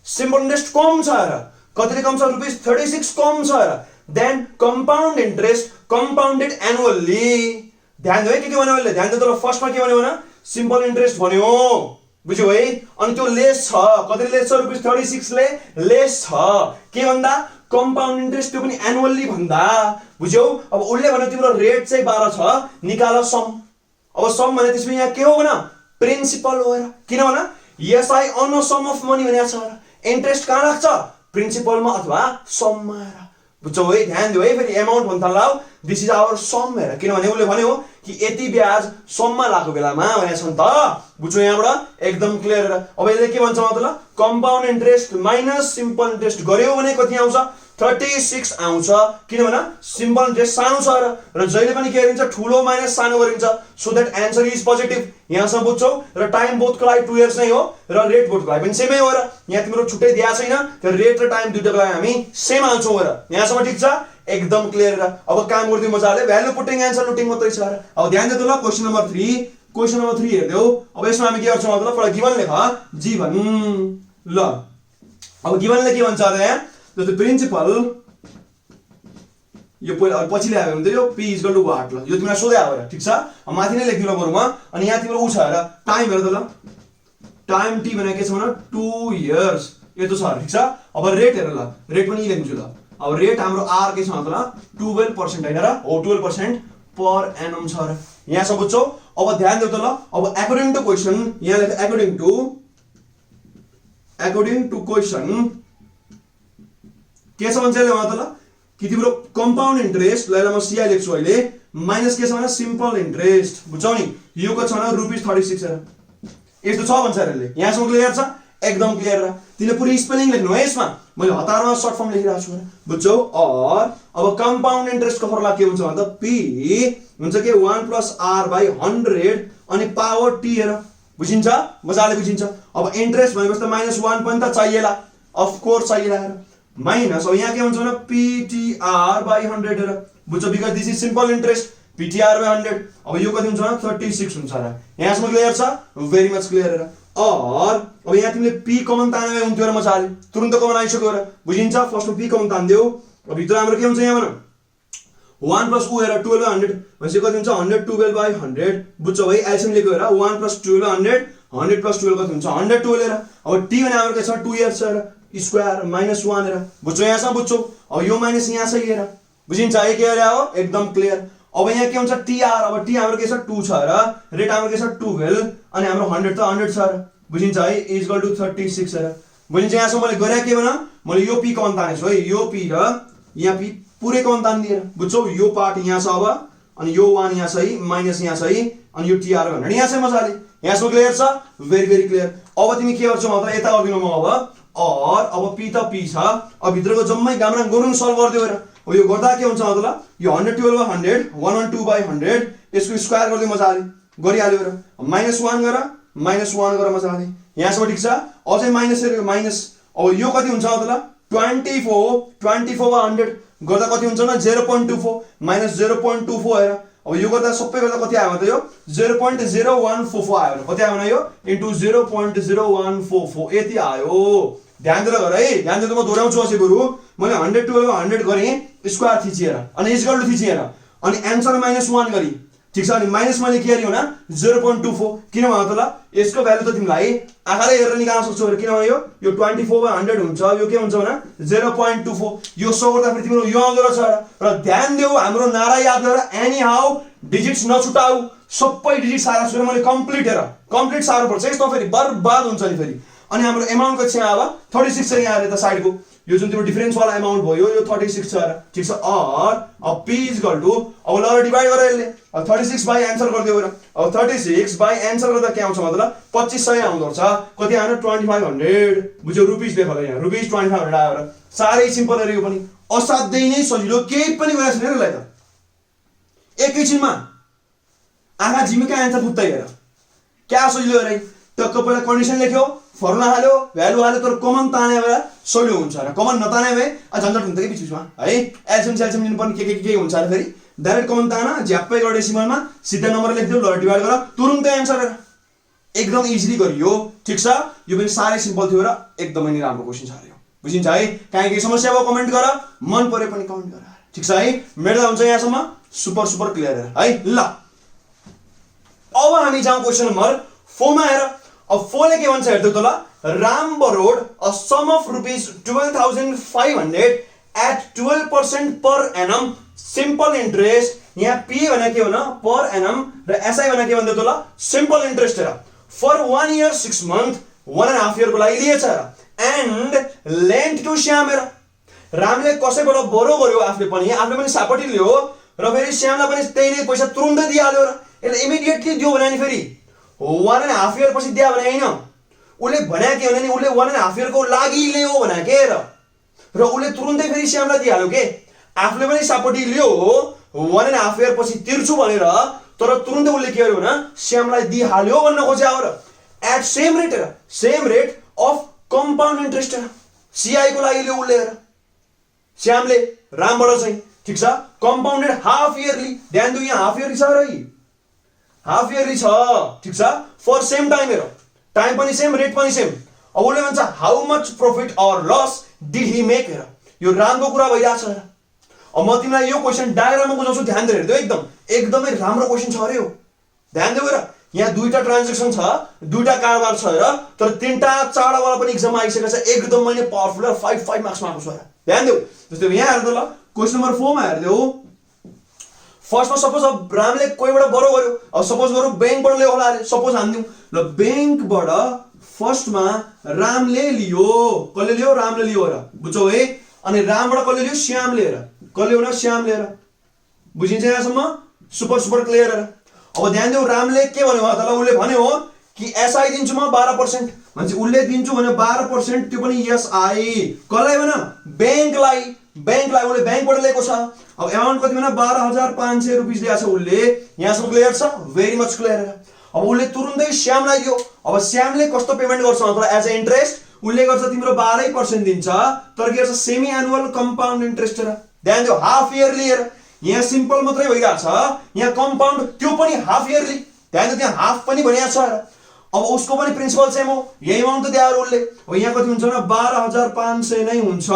simple interest कम छ र कतिले कम छ ₹36 कम छ र then compound interest compounded annually ध्यान दियो के भन्यो मैले ध्यान दियो त फर्स्टमा के भन्यो भने सिम्पल इन्ट्रेस्ट भन्यो बुझ्यौ है अनि त्यो लेस छ कति लेस छ ₹36 ले लेस छ के भन्दा कम्पाउन्ड इन्ट्रेस्ट त्यो पनि एनुअली भन्दा बुझ्यौ अब उले भन्यो तिम्रो रेट चाहिँ 12 छ निकाल सम अब सम भने त्यसमा यहाँ के हो भने प्रिन्सिपल हो र किन भने SI on sum of money भनेको छ र इन्ट्रेस्ट कहाँ राख्छ प्रिन्सिपलमा अथवा सममा र बुझ्यौ है ध्यान दियो है फेरि अमाउन्ट भन्न थाल्लाउ दिस इज आवर सम हेर किनभने उले भन्यो कि यति ब्याज सममा लागेको बेलामा भनेको छ नि त बुझ्यौ यहाँबाट एकदम क्लियर अब यसले के भन्छ मतलब compound interest minus simple interest गर्यो भने कति आउँछ 36 आउँछ किनभने सिम्पल इन्ट्रेस्ट सानो छ र जहिले पनि के गरिन्छ ठुलो माइनस सानो गरिन्छ so that answer is positive यहाँसम्म बुझ्छौ र टाइम बोथको लागि 2 इयर्स नै हो र रेट बोथको लागि पनि सेमै हो र यहाँ तिम्रो छुट्टै दिया छैन त्यो रेट र टाइम दुईटाको लागि हामी सेम हाल्छौँ र यहाँसम्म ठीक छ एकदम क्लियर र अब काम गर्दियौ मजाले भ्यालु पुटिङ एन्सर लुटिङ मात्रै छ र अब ध्यान दिनु ल क्वेशन नम्बर 3 हेर्दियौ अब यसमा हामी के गर्छौँ मतलब पहिला गिवन लेख जीवन ल अब गिवनले के भन्छ त यहाँ जस्तो प्रिन्सिपल यो पछि ल्यायो भने यो p = what ल यो तिमीलाई सोधे आयो र ठीक छ अब माथि नै लेखिदिनु पर्यो म अनि यहाँ तिम्रो उ छ र टाइम हेर त ल टाइम t भनेको के छ भने 2 इयर्स यतो छ ठीक छ अब रेट हेर ल रेट पनि लेख्छु ल अब रेट हाम्रो r के छ मतलब 12% हैन र हो 12% पर एनम छ र यहाँसम्म बुझ्छौ अब ध्यान देऊ त ल अब अकॉर्डिङ टु क्वेशन यहाँ लेख अकॉर्डिङ टु क्वेशन के छ भन्छ यसले मतलब कि तिम्रो कम्पाउन्ड इन्ट्रेस्ट ल म सीआई लेख्छु अहिले माइनस के छ भने सिम्पल इन्ट्रेस्ट बुझ्छौ नि यो को छ भने ₹36 यस्तो छ भन्छ यसले यहाँसम्म क्लियर छ एकदम क्लियर र तिमीले पुरै स्पेलिङ लेख्नु है यसमा मैले हतारमा सर्ट फर्म लेखिरहेको छु बुझ्छौ और अब कम्पाउन्ड इन्ट्रेस्ट को फर्मुला के हुन्छ भन्दा p हुन्छ के 1 + r/100 अनि पावर t हेर बुझिन्छ मजाले बुझिन्छ अब इन्ट्रेस्ट भनेको त -1 पनि त चाहिएला अफ कोर्स चाहिएला माइनस अब यहाँ के हुन्छ भने ptr/100 हेर बुझ्छौ because this is simple interest ptr/100 अब यो कति हुन्छ भने 36 हुन्छ र यहाँसम्म क्लियर छ भेरी मच क्लियर र और अब यहाँ तिमीले p कमन तान्ने हुन्थ्यो र मजाले तुरुन्त कमन आइसक्यो र बुझिन्छ फर्स्टमा p कमन तान्दियौ अब भित्र हाम्रो के हुन्छ यहाँ भने 1 + u हेर 12/100 भनेपछि कति हुन्छ 112/100 बुझ्छौ है एलसीएम लेख्यो हेर 1 + 12/100 100 + 12 कति हुन्छ 112 हेर अब t भने हाम्रो के छ 2 इयर्स छ स्क्वायर -1 हेर बुझ्छौ यहाँसम्म बुझ्छौ अब यो माइनस यहाँ छ हेर बुझिन्छ है के अरे हो एकदम क्लियर अब यहाँ के हुन्छ tr अब t हाम्रो के छ 2 छ र रेट हाम्रो के छ 12 अनि हाम्रो 100 त 100 छ र बुझिन्छ है = 36 हेर बुझिन्छ यहाँसम्म मैले गरे के भने मैले यो p कमन तानेछु है यो p र यहाँ p पुरै कमन तान्दिएर बुझ्छौ यो पार्ट यहाँ छ अब अनि यो 1 यहाँ छ है माइनस यहाँ छ है अनि यो tr भनेर यहाँ छ मजाले यहाँसम्म क्लियर छ भेरी क्लियर अब तिमी के गर्छौ मतलब यता गर्दिनु म अब और अब p त p छ अब भित्रको जम्मै गामराङ गरुङ सल्भ गर्दियौ हेर अब यो गर्दा के हुन्छ मतलब यो 112/100 112/100 यसको स्क्वायर गर्दियौ मजाले गरिहाल्यो र -1 गर -1 गर मजाले यहाँसम्म ठीक छ अझै माइनस हेर्यो माइनस अब यो कति हुन्छ मतलब 24/100 गर्दा कति हुन्छ न 0.24 -0.24 हेर अब यो गर्दा सबै गर्दा कति आयो त यो 0.0144 आयो कति आयो न यो इन्टु 0.0144 यति आयो ध्यान दिएर गर है ध्यान दिएर म दोहोऱ्याउँछु अझै बरु मैले 112/100 गरे स्क्वायर थिचेर अनि इक्वल टु थिचेर अनि आन्सर -1 गरी ठीक छ अनि माइनस मैले के गर्यो न 0.24 किन भन्नु त ल यसको भ्यालु त तिमीलाई आँखाले हेरेर निकाल्न सक्छौ किनभने यो 24/100 हुन्छ यो के हुन्छ भने 0.24 यो सो गर्दा फेरि तिम्रो यो आउँदो रहेछ र ध्यान देऊ हाम्रो नारा याद गर एनी हाउ डिजिट्स नछुटाऊ सबै डिजिट सारा सुरु मैले कम्प्लिट हेर कम्प्लिट सारो पर्छ यस्तो फेरि बर्बाद हुन्छ नि फेरि अनि हाम्रो एमाउन्ट कति छ अब 36 छ यहाँ यता साइडको यो जुन त्यो डिफरेन्स वाला एमाउन्ट भयो यो 36 छ र ठीक छ और अब p इक्वल टु अब ल डिवाइड गर यसले अब 36 बाइ आन्सर गर्दियो र अब 36 बाइ आन्सर गर्दा के आउँछ मतलब 2500 आउँदो रहेछ कति आयो 2500 बुझ्यो रुपीस देखो यहाँ रुपीस 2500 आयो र सारै सिम्पल हो यो पनि असाध्यै नै सजिलो केही पनि गरेछ नि यसलाई त एकैछिनमा आँखा झिमिका आन्सर फुत्तै हेर क्या सजिलो रे टक्क पहिला कन्डिसन लेख्यो फर्मुला हाल्यो भ्यालु हाल्यो तर कमन ताने बेला सजिलो हुन्छ र कमन नताने भए झन्झट हुन्छ कि बिचमा है एल्सियम सेल्सियम लिनुपर्ने के हुन्छ र फेरि डाइरेक्ट कमन ताना झ्याप्पै गरे डेसिमलमा सिधा नम्बर लेख्दियो ल डिवाइड गर तुरुन्तै आन्सर एकदम इजिली गरियो ठीक छ यो पनि सारै सिम्पल थियो र एकदमै नै राम्रो क्वेशन छ यो बुझिन्छ है काहीँ समस्या भयो कमेन्ट गर मन पर्यो पनि कमेन्ट गर ठीक छ है मेट्दा हुन्छ यहाँसम्म सुपर सुपर क्लियर है ल अब हामी जाउँ क्वेशन नम्बर 4 मा हेर अब 4 ले के भन्छ हेर्दै त ल Ram borrowed a sum of rupees 12,500 at 12% per annum simple interest यहाँ p भने के हो न per annum र si भने के भन्दै त ल simple interest हेर for 1 year 6 month 1.5 year को लागि लिएछ and lent to श्याम हेर रामले कसैबाट बोरो गर्यो आफूले पनि सापटी लियो र फेरि श्यामलाई पनि त्यही नै पैसा तुरुन्तै दिइहाल्यो र यसले इमिडिएटली दियो भने नि फेरि 1.5 year पछि दिया भने हैन उले भने के भने नि उले 1.5 year को लागि ल्यायो भने के र उले तुरुन्तै फेरि श्यामलाई दिइहाल्यो के आफूले पनि सापटी लियो 1.5 year पछि तिर्छु भनेर तर तुरुन्तै उले के गर्यो भने श्यामलाई दिइहाल्यो भन्न खोज्या हो र at same rate of compound interest CI को लागि लियो उले श्यामले रामबाट चाहिँ ठीक छ कम्पाउन्डेड हाफ इयरली ध्यान दिउ यहाँ हाफ इयरली छ र हाफ इयरली छ ठीक छ फर सेम टाइम हेर टाइम पनि सेम रेट पनि सेम अब उले भन्छ हाउ मच प्रॉफिट और लस डिड ही मेक हेर यो रामको कुरा भइरा छ अब म तिमीलाई यो क्वेशन डायग्राममा बुझाउँछु ध्यान दिएर हेर्दियौ एकदमै राम्रो क्वेशन छ रे यो ध्यान देऊ हेर यहाँ दुईटा ट्रान्ज्याक्सन छ दुईटा कारोबार छ हेर तर तीनटा चारवटा वाला पनि एक्जाममा आइसकेको छ एकदमै नै पावरफुल र 5 मार्क्समा आएको छ ध्यान देऊ जस्तै यहाँ हेर्दै ल क्वेशन नम्बर 4 मा हेर्दियौ फर्स्टमा सपोज अब रामले कोहीबाट बोरो गर्यो अब सपोज गरौँ बैंकबाट ल्यायो होला अरे सपोज हान्दियौ ल बैंकबाट फर्स्टमा रामले लियो कसले लियो रामले लियो र बुझ्यौ है अनि रामबाट कसले लियो श्यामले हेर कसले हो न श्यामले हेर बुझिन्छ यहाँसम्म सुपर सुपर क्लियर हेर अब ध्यान देऊ रामले के भन्यो त ल उले भन्यो कि एसआई दिन्छु म 12% भन्छ उले दिन्छु भने 12% त्यो पनि एसआई कसलाई भन बैंकलाई उले बैंकबाट ल्याएको छ अब अमाउन्ट कति भन 12,500 रुपैयाँ ल्याछ उले यहाँसम्म क्लियर छ भेरी मच क्लियर अब उले तुरुन्तै श्यामलाई दियो अब श्यामले कस्तो पेमेन्ट गर्छ मतलब एज अ इन्ट्रेस्ट उले गर्छ तिम्रो 12% दिन्छ तर के गर्छ सेमी एनुअल कम्पाउन्ड इन्ट्रेस्ट र ध्यान दियो हाफ इयरली हेर यहाँ सिम्पल मात्रै भइरा छ यहाँ कम्पाउन्ड त्यो पनि हाफ इयरली ध्यान दियो त्यहाँ हाफ पनि भनिया छ अब उसको पनि प्रिन्सिपल सेम हो यही अमाउन्ट त दिएर उले अब यहाँ कति हुन्छ न 12,500 नै हुन्छ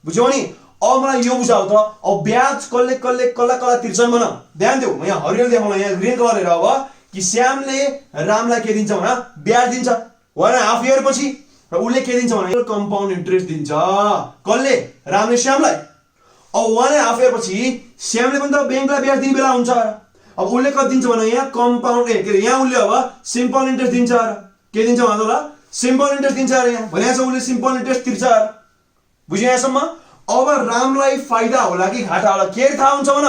बुझ्यौ नि अब मलाई यो बुझाउ त अब ब्याज कल्ला तिर्छन् भन ध्यान दिउ म यहाँ हरियो देखाउन यहाँ ग्रीन कलर हेर अब कि श्यामले रामलाई के दिन्छ भन ब्याज दिन्छ 1.5 year पछि र उले के दिन्छ भने कम्पाउन्ड इन्ट्रेस्ट दिन्छ कसले रामले श्यामलाई अब 1.5 year पछि श्यामले पनि त बैंकलाई ब्याज दिने बेला हुन्छ अब उले कति दिन्छ भने यहाँ कम्पाउन्ड के रे यहाँ उले अब सिम्पल इन्ट्रेस्ट दिन्छ के दिन्छ भन्छ ल सिम्पल इन्ट्रेस्ट दिन्छ यहाँ भने छ उले सिम्पल इन्ट्रेस्ट तिर्छ बुझ्यो यहाँसम्म अब रामलाई फाइदा होला कि घाटा होला के थाहा हुन्छ भन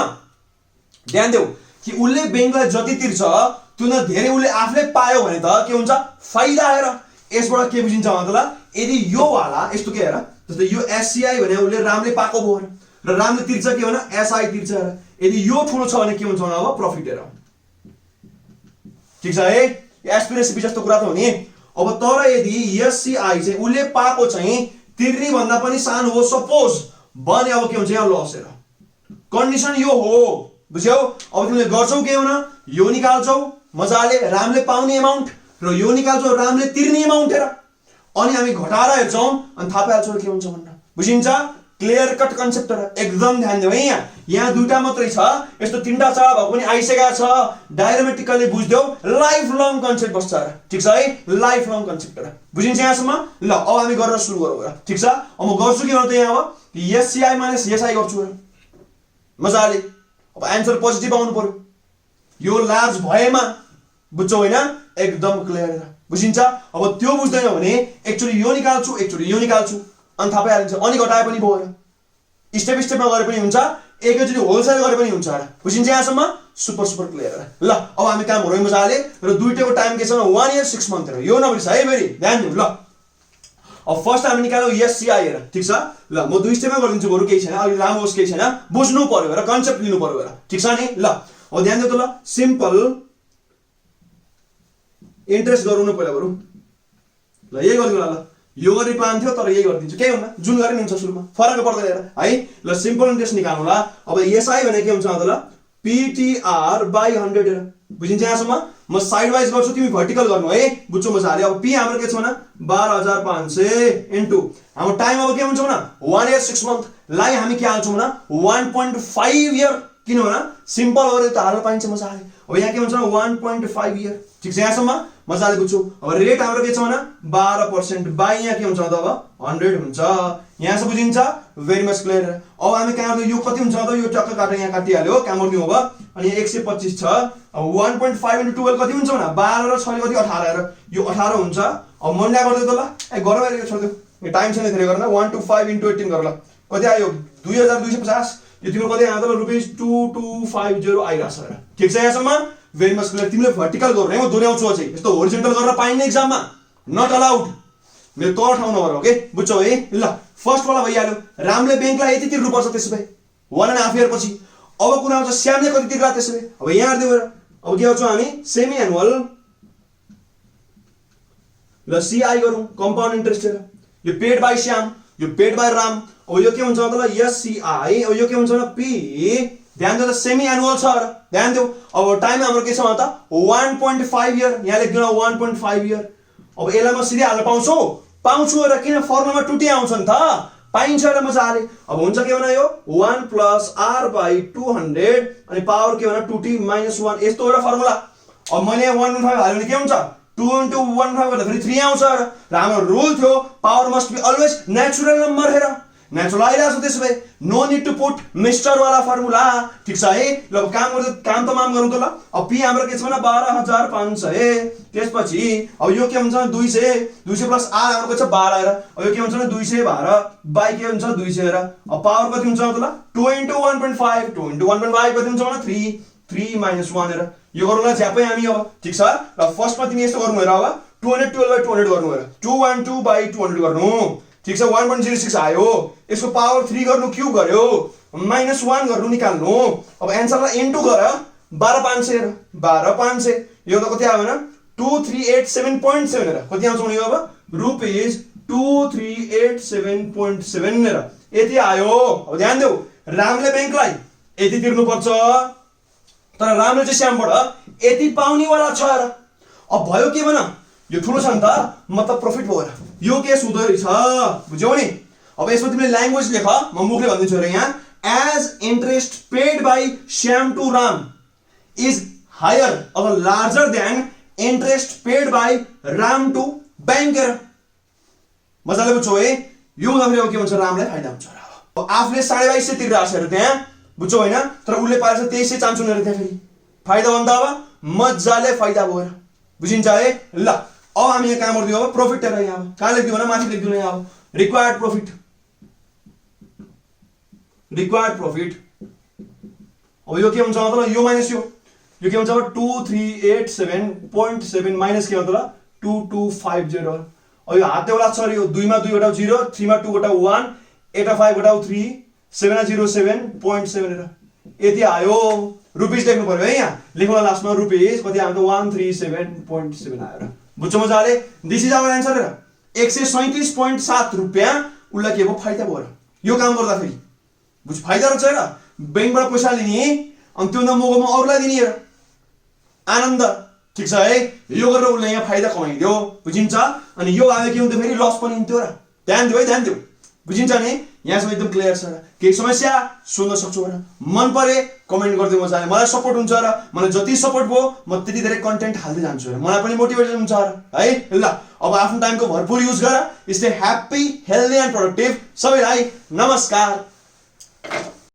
ध्यान देऊ कि उले बैंकलाई जति तिर्छ त्यो न धेरै उले आफूले पायो भने त के हुन्छ फाइदा हेर यसबाट के बुझिन्छ मतलब यदि यो वाला यस्तो के हेर जस्तै यो एससीआई भने उले रामले पाएको भयो र रामले तिर्छ के भने एसआई तिर्छ यदि यो ठुलो छ भने के हुन्छ भने अब प्रॉफिट हेर ठीक छ है एस्पिरेसी जस्तो कुरा त हो नि अब तर यदि एससीआई चाहिँ उले पाएको चाहिँ तिर्ने भन्दा पनि सानो हो सपोज भने अब के हुन्छ यहाँ लस हेर कन्डिसन यो हो बुझ्यौ अब तिमीले गर्छौ के हुन यो निकाल्छौ मजाले रामले पाउने अमाउन्ट र यो निकाल्छौ रामले तिर्ने अमाउन्ट हेर अनि हामी घटाएर हेर्छौ अनि थाहा पाइहाल्छौ के हुन्छ भनेर बुझिन्छ क्लियर कट कन्सेप्ट एकदम ध्यान दिऊ है यहाँ दुईटा मात्रै छ यस्तो तीनटा चार भएको पनि आइसकेको छ डायग्रामेटिकली बुझ्देऊ लाइफ लङ कन्सेप्ट बस्छ ठीक छ है लाइफ लङ कन्सेप्ट बुझिन्छ यहाँसम्म ल अब हामी गर्न सुरु गरौँ ठीक छ अब म गर्छु के भन्नु त यहाँ अब एससीआई माइनस एसआई गर्छु मजाले अब आन्सर पोजिटिभ आउनु पर्यो यो लार्ज भएमा बुझ्छौ हैन एकदम क्लियर बुझिन्छ? अब त्यो बुझ्दैन भने एकचोटि यो निकाल्छु एकचोटि यो निकाल्छु अनि थाहा पाइहालिन्छ। अनि घटाए पनि भयो, स्टेप स्टेपमा गरे पनि हुन्छ, एकैचोटि होलसेल गरे पनि हुन्छ। बुझिन्छ यहाँसम्म? Super super clear. ल अब हामी काम गरौँ मजाले। र दुईटैको टाइम के छ भने 1 year 6 month हेर, यो नबिर्स है फेरि, ध्यान दिऊ। ल अब फर्स्ट हामी निकाल्यौ एससीआई हेर, ठीक छ? ल म दुई स्टेपमा गरिदिन्छु, बरु केही छैन, अलि लामो होस् केही छैन, बुझ्नु पर्यो र कन्सेप्ट लिनु पर्यो हेर, ठीक छ नि? ल अब ध्यान दिऊ त। ल सिम्पल इन्ट्रेस्ट गरौँ न पहिला, बरु ल यही गरिदिनु। ल यो गर्ने प्लान थियो तर यही गरिदिन्छु, केही हुन्न, जुन गरे नि हुन्छ, सुरुमा फरक पर्दैन हेर है। ल सिम्पल इन्ट्रेस्ट निकाल्नु ल। अब एसआई भने के हुन्छ त? ल पिटिआर बाई 100 हेर, बुझिन्छ यहाँसम्म? म साइड वाइज गर्छु, तिमी भर्टिकल गर्नु है, बुझ्छौ मजाले। अब पी हाम्रो के छ भने 12500 इन्टु हाम्रो टाइम अब के हुन्छ भने 1 year 6 month लाई हामी के हाल्छौँ भने 1.5 year, किन भने सिम्पल गरेर त हाल्न पाइन्छ मजाले। अब यहाँ के हुन्छ भने 1.5 year, ठीक छ यहाँसम्म? मजाले बुझ्छु। अब रेट हाम्रो के छ भने 12% बाई यहाँ के हुन्छ त? अब 100 हुन्छ। यहाँसम्म बुझिन्छ? Very much clear. अब हामी कहाँ गर्दै, यो कति हुन्छ त? यो टक्क काटेर यहाँ काटिहाल्यो, काम गर्नु अब। अनि 125 छ। अब 1.5 into 12 कति हुन्छ भने 12 र 6 कति 18 हेर, यो 18 हुन्छ। अब मन्डा गर्दै त। ल ए गरौ हेर, यो छोड्दिउ, यो टाइम छैन धेरै गर्न। 125 into 18 गर। ल कति आयो? 2250। यो तिम्रो कति आयो त? रुपैयाँ 2250 आइरहेछ हेर, ठीक छ यहाँसम्म? Very much clear. तिमीले भर्टिकल गर्नु है, म दोहोऱ्याउँछु अझै, यस्तो होरिजेन्टल गरेर पाइन्न एक्जाममा, नट अलाउड, मेरो तल ठाउँ नगर, ओके? बुझ्छौ है? ल फर्स्ट वाला भइहाल्यो। रामले ब्याङ्कलाई यति तिर्नुपर्छ, त्यसो भए 1.5 year पछि। अब कुन आउँछ? श्यामले कति तिर्ला, त्यसो भए अब यहाँ हेर्दै हेर। अब के गर्छौँ हामी? सेमी एनुअल ल सीआई गरौँ, कम्पाउन्ड इन्ट्रेस्ट हेर, यो पेड बाई श्याम, यो पेड बाई राम। अब यो के हुन्छ त? ल एससीआई। अब यो के हुन्छ भने पी, ध्यान दिऊ त, सेमी एनुअल छ र, ध्यान दिऊ। अब टाइम हाम्रो के छ भने त 1.5 year, यहाँ लेख्दिनु 1.5 year। अब यसलाई म सिधै हाल्न पाउँछु र, किन फर्मुलामा टुटी आउँछ नि त, पाइन्छ र मजाले। अब हुन्छ के भने यो 1 + r/200 अनि पावर के भने 2t - 1, यस्तो एउटा फर्मुला। अब मैले 1.5 हाल्यो भने के हुन्छ? 2 into 1.5 गर्दाखेरि 3 आउँछ र हाम्रो रुल थियो power must be always natural number हेर, नेचुरल आइरहेको छ, त्यसो भए no need to put mister वाला फर्मुला, ठीक छ है? ल काम तमाम गरौँ त। ल अब पी हाम्रो के छ भने 12500, त्यसपछि अब यो के हुन्छ भने 200 प्लस आर हाम्रो के छ 12 हेर। अब यो के हुन्छ भने 212 बाई के हुन्छ 200 हेर। अब पावर कति हुन्छ त? ल 2 into 1.5, 2 into 1.5 कति हुन्छ भने 3 - 1 हेर। यो गरौँ ल झ्यापै हामी अब, ठीक छ? ल फर्स्टमा तिमी यस्तो गर्नु हेर, अब 212/200 गर्नु हेर, 212/200 गर्नु, ठीक छ? 1.06 आयो। यसको पावर 3 गर्नु, क्युब गर्यो, -1 गर्नु, निकाल्नु। अब एन्सरलाई इन्टु गर 12500 हेर, 12500 यो त कति आयो भने 2387.7 हेर, कति आउँछ भने यो अब रुपीज 2387.7 हेर, यति आयो। अब ध्यान देऊ, रामले ब्याङ्कलाई यति तिर्नुपर्छ, तर रामले चाहिँ श्यामबाट यति पाउनेवाला छ हेर। अब भयो के भन, यो ठुलो छ नि त, मतलब प्रफिट भयो हेर, यो केस हुँदो रहेछ, बुझ्यौ नि? अब यसमा तिमीले ल्याङ्ग्वेज लेख, म मुखले भनिदिन्छु हेर यहाँ। As interest paid by Shyam to Ram is higher अब larger than interest paid by Ram to bank हेर, मजाले बुझ्छौ है? यो हुँदाखेरि अब के हुन्छ? रामलाई फाइदा हुन्छ। अब आफूले 2250 तिरिरहेको छ हेर त्यहाँ, बुझ्छौ होइन? तर उसले पाएछ 2300 चान्सुन हेर, त्यहाँ फेरि फाइदा भन्दा अब मजाले फाइदा भयो, बुझिन्छ है? ल अब हामी यहाँ काम गर्दियौ, अब प्रफिट हेर, यहाँ कहाँ लेख्दियौ भने माथि लेख्दियौ यहाँ, अब रिक्वायर्ड प्रफिट, रिक्वायर्ड प्रफिट। अब यो के हुन्छ मतलब यो माइनस यो के हुन्छ अब 2387.7 माइनस के मतलब 2250। अब यो हात देउला छ यो 2 मा 2 घटाउ 0, 3 मा 2 घटाउ 1, 8 मा 5 घटाउ 3, 7 मा 07.7 हेर, यति आयो। रुपीस लेख्नु पर्यो है, यहाँ लेख्नुला लास्टमा रुपीस कति आयो त 137.7 आयो। बुझ्छौ मजाले? दिस इज आवर आन्सर हेर, 137.7 रुपैयाँ उल्ला के भयो? फाइदा भयो। यो काम गर्दा फेरि बुझ फाइदा रहेछ हेर, बैंकबाट पैसा लिने अनि त्यो नमोगोमा अरूलाई दिने हेर, आनन्द, ठीक छ है? यो गरेर उसले यहाँ फाइदा कमाइदियो, बुझिन्छ? अनि यो आयो के हुन्थ्यो फेरि? लस पनि हुन्थ्यो र, ध्यान दिऊ है, ध्यान दिऊ, बुझिन्छ नि? यहाँसम्म एकदम क्लियर छ र? केही समस्या सोध्न सक्छौ र? मन परे कमेन्ट गरिदिनु मजाले, मलाई सपोर्ट हुन्छ र, मलाई जति सपोर्ट भयो म त्यति धेरै कन्टेन्ट हाल्दै जान्छु र, मलाई पनि मोटिभेसन हुन्छ र है। ल अब आफ्नो टाइमको भरपुर युज गर, stay happy, healthy and productive. सबैलाई नमस्कार।